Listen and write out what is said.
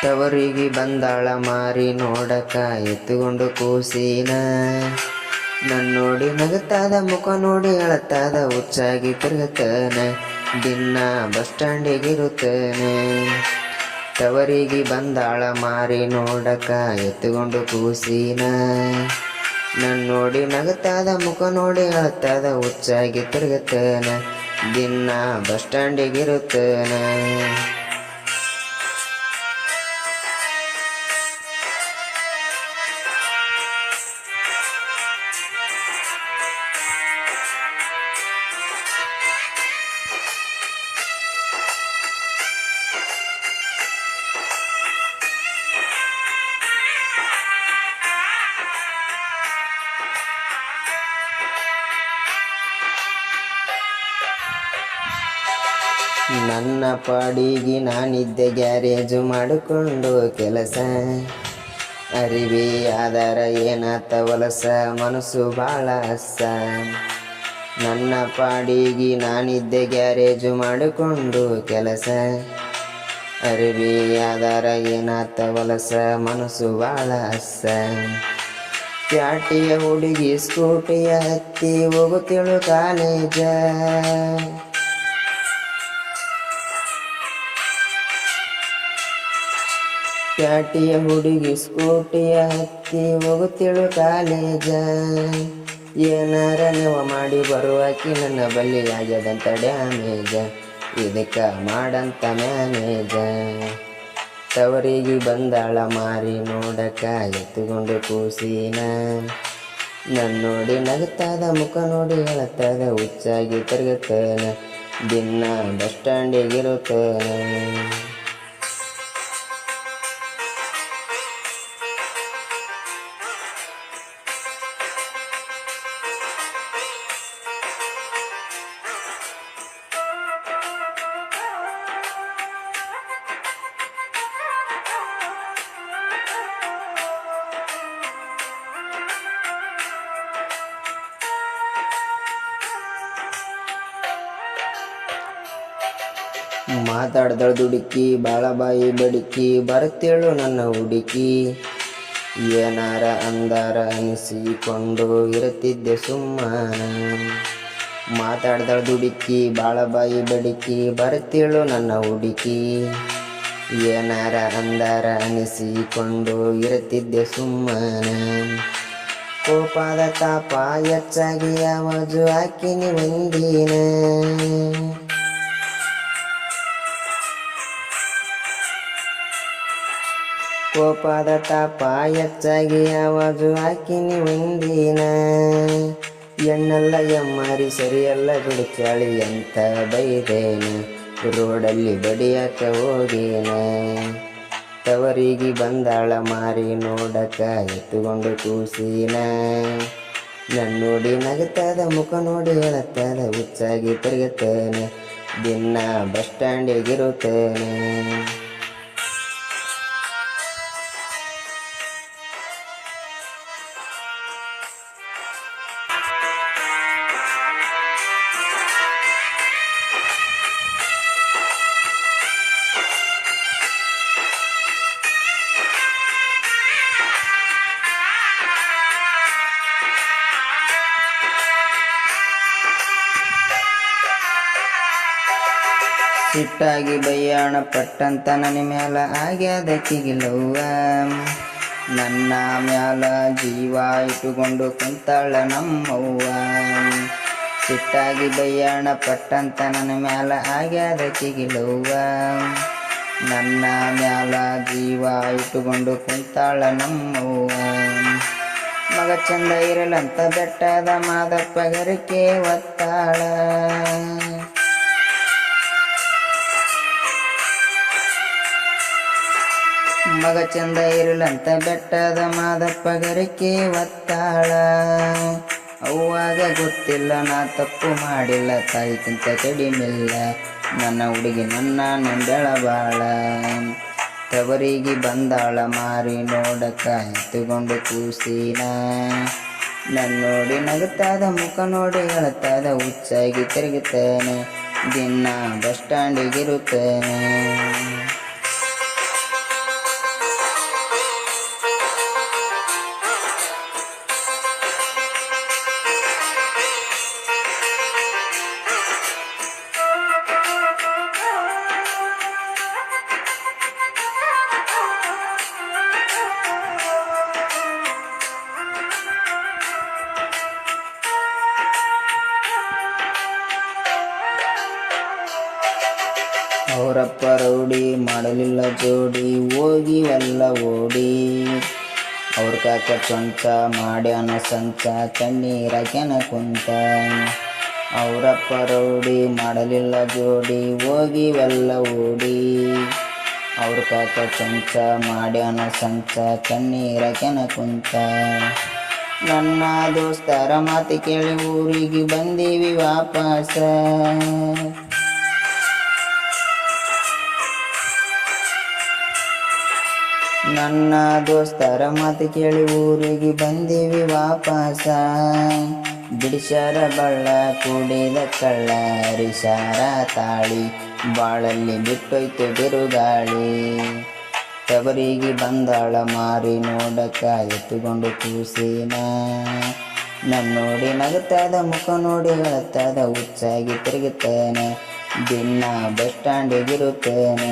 ತವರಿಗೆ ಬಂದಾಳ ಮಾರಿ ನೋಡಕ ಎತ್ತುಕೊಂಡು ಕೂಸಿನ ನನ್ನೋಡಿ ನಗುತ್ತಾದ ಮುಖ ನೋಡಿ ಅಳತಾದ ಹುಚ್ಚಾಗಿ ತಿರುಗುತ್ತಾನ ದಿನ ಬಸ್ ಸ್ಟ್ಯಾಂಡಿಗಿರುತ್ತಾನೆ. ತವರಿಗೆ ಬಂದಾಳ ಮಾರಿ ನೋಡಕ ಎತ್ತುಕೊಂಡು ಕೂಸಿನ ನನ್ನೋಡಿ ನಗುತ್ತಾದ ಮುಖ ನೋಡಿ ಅಳತಾದ ಹುಚ್ಚಾಗಿ ತಿರುಗುತ್ತಾನ ದಿನ ಬಸ್ ಸ್ಟ್ಯಾಂಡಿಗಿರುತ್ತಾನ. ನನ್ನ ಪಾಡಿಗೆ ನಾನಿದ್ದೆ ಗ್ಯಾರೇಜು ಮಾಡಿಕೊಂಡು ಕೆಲಸ. ಅರಿವಿ ಆಧಾರ ಏನಾತ ವಲಸ ಮನಸ್ಸು ಭಾಳ ಹಸ. ನನ್ನ ಪಾಡಿಗೆ ನಾನಿದ್ದೆ ಗ್ಯಾರೇಜು ಮಾಡಿಕೊಂಡು ಕೆಲಸ. ಅರಿವಿ ಆಧಾರ ಏನಾತ ವಲಸ ಮನಸ್ಸು ಭಾಳ ಹಸ. ಪ್ಯಾಟಿಯ ಹುಡುಗಿ ಸ್ಕೂಟಿಯ ಹತ್ತಿ ಹೋಗುತ್ತೇಳು ಕಾಲೇಜ. ಪ್ಯಾಟಿಯ ಹುಡುಗಿ ಸ್ಕೂಟಿಯ ಹತ್ತಿ ಹೋಗುತ್ತೇಳು ಕಾಲೇಜ. ಏನಾರ ನೆವ ಮಾಡಿ ಬರುವಾಕಿ ನನ್ನ ಬಲ್ಲಿ ಆಗ್ಯದಂತ ಡ್ಯಾಮೇಜ. ಇದಕ್ಕ ಮಾಡಂತ ಮ್ಯಾನೇಜ. ತವರಿಗೆ ಬಂದಾಳ ಮಾರಿ ನೋಡಕ ಎತ್ತುಕೊಂಡು ಕೂಸಿನ ನನ್ನೋಡಿ ನಗುತ್ತಾದ ಮುಖ ನೋಡಿ ಅಳತಾದ ಹುಚ್ಚಾಗಿ ತಿರುಗುತ್ತಾನ ದಿನ ಬಸ್ ಸ್ಟ್ಯಾಂಡಿಗಿರುತ್ತಾನ. ಮಾತಾಡ್ದಳ ದುಡುಕಿ ಬಾಳ ಬಾಯಿ ಬಡುಕಿ ಬರುತ್ತೇಳು ನನ್ನ ಹುಡುಕಿ. ಏನಾರ ಅಂದಾರ ಅನಿಸಿಕೊಂಡು ಇರುತ್ತಿದ್ದೆ ಸುಮ್ಮನ. ಮಾತಾಡ್ದಳ ದುಡುಕಿ ಬಾಳ ಬಾಯಿ ಬಡುಕಿ ಬರುತ್ತೇಳು ನನ್ನ ಹುಡುಕಿ. ಏನಾರ ಅಂದಾರ ಅನಿಸಿಕೊಂಡು ಇರುತ್ತಿದ್ದೆ ಸುಮ್ಮನ. ಕೋಪದ ತಾಪ ಹೆಚ್ಚಾಗಿ ಆವಾಜು ಹಾಕಿನಿ ಒಂದಿನ. ಕೋಪದ ತಾಪ ಹೆಚ್ಚಾಗಿ ಆವಾಜು ಹಾಕಿನಿ ಒಂದಿನ. ಎಣ್ಣೆಲ್ಲ ಎಮ್ಮಾರಿ ಸರಿಯಲ್ಲ ಬಿಡುಚಾಳಿ ಅಂತ ಬೈದೇನ. ರೋಡಲ್ಲಿ ಬಡಿಯಾಕ ಹೋಗೇನ. ತವರಿಗೆ ಬಂದಾಳ ಮಾರಿ ನೋಡಕ ಎತ್ತುಕೊಂಡು ಕೂಸಿನ ನನ್ನೋಡಿ ನಗುತ್ತಾದ ಮುಖ ನೋಡಿ ಅಳತಾದ ಹುಚ್ಚಾಗಿ ತಿರುಗುತ್ತಾನ ದಿನ ಬಸ್ ಸ್ಟ್ಯಾಂಡಿಗಿರುತ್ತಾನ. ಸಿಟ್ಟಾಗಿ ಬಯ್ಯಾಣ ಪಟ್ಟಂತ ನನ್ನ ಮ್ಯಾಲ ಆಗ್ಯಾದ ಕಿಗಿಲವ್ವ. ನನ್ನ ಮ್ಯಾಲ ಜೀವ ಇಟ್ಟುಕೊಂಡು ಕುಂತಾಳ ನಮ್ಮವ್ವ. ಸಿಟ್ಟಾಗಿ ಬಯ್ಯಾಣ ಪಟ್ಟಂತ ನನ್ನ ಮ್ಯಾಲ ಆಗ್ಯಾದ ಕಿಗಿಲವ್ವ. ನನ್ನ ಮ್ಯಾಲ ಜೀವ ಇಟ್ಟುಕೊಂಡು ಕುಂತಾಳ ನಮ್ಮವ್ವ. ಮಗ ಚಂದ ಇರಲಂತ ಬೆಟ್ಟದ ಮಾದಪ್ಪ ಗರಿಕೆ ಒತ್ತಾಳ. ಮಗ ಚಂದ ಇರಲಂತ ಬೆಟ್ಟದ ಮಾದಪ್ಪ ಗರಿಕೆ ಒತ್ತಾಳ. ಅವಾಗ ಗೊತ್ತಿಲ್ಲ ನಾ ತಪ್ಪು ಮಾಡಿಲ್ಲ ತಾಯಿಗಿಂತ ಕಡಿಮಿಲ್ಲ. ನನ್ನ ಹುಡುಗಿ ನನ್ನ ನಂದೆಳ ಬಾಳ. ತವರಿಗೆ ಬಂದಾಳ ಮಾರಿ ನೋಡಕ ಎತ್ತುಕೊಂಡು ಕೂಸಿನ ನನ್ನೋಡಿ ನಗುತ್ತಾದ ಮುಖ ನೋಡಿ ಅಳತಾದ ಹುಚ್ಚಾಗಿ ತಿರುಗುತ್ತಾನೆ ದಿನ ಬಸ್ ಸ್ಟ್ಯಾಂಡಿಗಿರುತ್ತಾನೆ. ಅವರಪ್ಪ ರೌಡಿ ಮಾಡಲಿಲ್ಲ ಜೋಡಿ ಹೋಗಿವೆಲ್ಲ ಓಡಿ. ಅವ್ರ ಕಾಕ ಚೊಂಚ ಮಾಡ್ಯಾನ ಸಂಚ ಕಣ್ಣೀರಾಕ್ಯಾನ ಕುಂತ. ಅವರಪ್ಪ ರೌಡಿ ಮಾಡಲಿಲ್ಲ ಜೋಡಿ ಹೋಗಿವೆಲ್ಲ ಓಡಿ. ಅವ್ರ ಕಾಕ ಚೊಂಚ ಮಾಡ್ಯಾನ ಸಂಚ ಕಣ್ಣೀರಾಕ್ಯಾನ ಕುಂತ. ನನ್ನ ದೋಸ್ತರ ಮಾತು ಕೇಳಿ ಊರಿಗೆ ಬಂದೀವಿ ವಾಪಸ. ನನ್ನ ದೋಸ್ತರ ಮಾತು ಕೇಳಿ ಊರಿಗೆ ಬಂದೀವಿ ವಾಪಸ. ಬಿಡಿಸ್ಯಾರ ಬಳ್ಳ ಕುಡಿದ ಕಳ್ಳ ಹರಿಸಾರ ತಾಳಿ ಬಾಳಲ್ಲಿ ಬಿಟ್ಟೋಯ್ತು ಬಿರುಗಾಳಿ. ತವರಿಗೆ ಬಂದಾಳ ಮಾರಿ ನೋಡಕ ಎತ್ತುಕೊಂಡು ಕೂಸಿನ. ನೋಡಿ ನಗುತ್ತದ ಮುಖ ನೋಡಿ ಅಳತ್ತದ ಹುಚ್ಚಾಗಿ ತಿರುಗುತ್ತೇನೆ. ದಿನ ಬಸ್ ಸ್ಟ್ಯಾಂಡಿಗಿರುತ್ತೇನೆ.